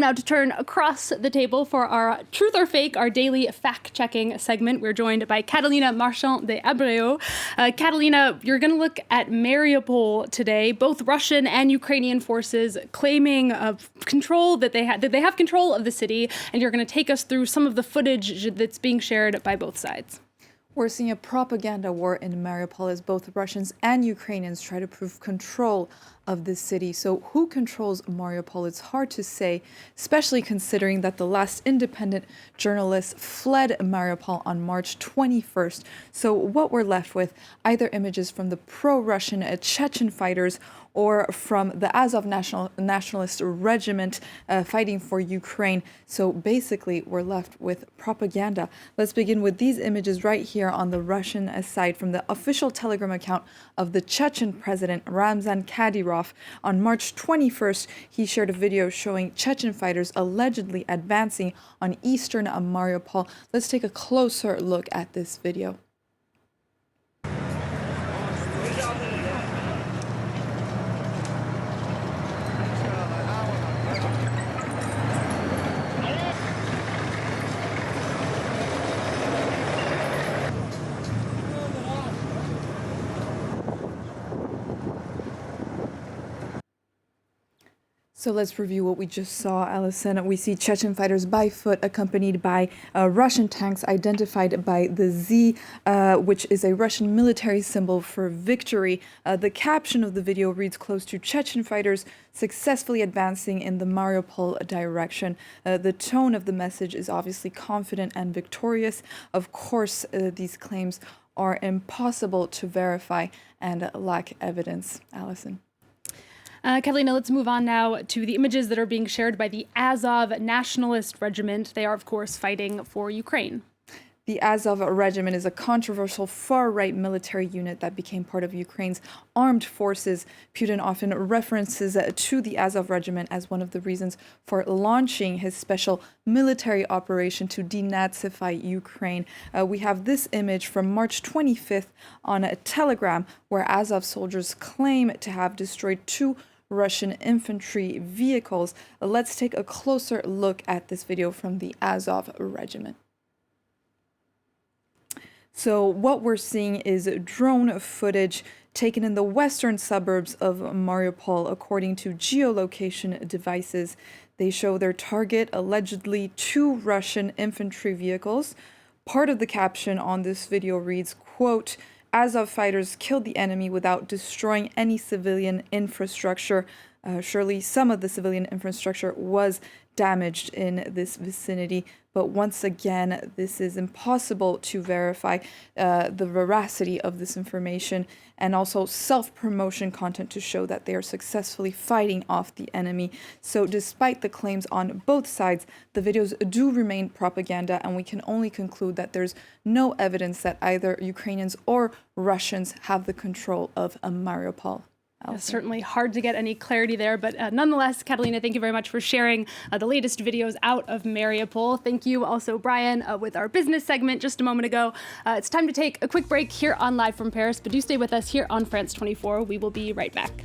now to turn across the table for our Truth or Fake, our daily fact-checking segment. We're joined by Catalina Marchand de Abreu. Catalina, you're going to look at Mariupol today. Both Russian and Ukrainian forces claiming control that they have control of the city, and you're going to take us through some of the footage that's being shared by both sides. We're seeing a propaganda war in Mariupol as both Russians and Ukrainians try to prove control of the city. So who controls Mariupol? It's hard to say, especially considering that the last independent journalist fled Mariupol on March 21st. So what we're left with, either images from the pro-Russian Chechen fighters or from the Azov nationalist regiment fighting for Ukraine. So basically, we're left with propaganda. Let's begin with these images right here on the Russian side from the official Telegram account of the Chechen president, Ramzan Kadyrov. On March 21st, he shared a video showing Chechen fighters allegedly advancing on eastern Mariupol. Let's take a closer look at this video. So let's review what we just saw, Alison. We see Chechen fighters by foot accompanied by Russian tanks identified by the Z, which is a Russian military symbol for victory. The caption of the video reads, "Close to Chechen fighters successfully advancing in the Mariupol direction." The tone of the message is obviously confident and victorious. Of course, these claims are impossible to verify and lack evidence. Alison. Catalina, let's move on now to the images that are being shared by the Azov nationalist regiment. They are, of course, fighting for Ukraine. The Azov regiment is a controversial far-right military unit that became part of Ukraine's armed forces. Putin often references to the Azov regiment as one of the reasons for launching his special military operation to denazify Ukraine. We have this image from March 25th on a Telegram where Azov soldiers claim to have destroyed 2 Russian infantry vehicles. Let's take a closer look at this video from the Azov regiment. So what we're seeing is drone footage taken in the western suburbs of Mariupol. According to geolocation devices, they show their target, allegedly 2 Russian infantry vehicles. Part of the caption on this video reads, quote, "Azov fighters killed the enemy without destroying any civilian infrastructure." Surely some of the civilian infrastructure was damaged in this vicinity, but once again, this is impossible to verify the veracity of this information, and also self-promotion content to show that they are successfully fighting off the enemy. So despite the claims on both sides, the videos do remain propaganda, and we can only conclude that there's no evidence that either Ukrainians or Russians have the control of Mariupol. It's certainly hard to get any clarity there, but nonetheless, Catalina, thank you very much for sharing the latest videos out of Mariupol. Thank you also, Brian, with our business segment just a moment ago. It's time to take a quick break here on Live from Paris, but do stay with us here on France 24. We will be right back.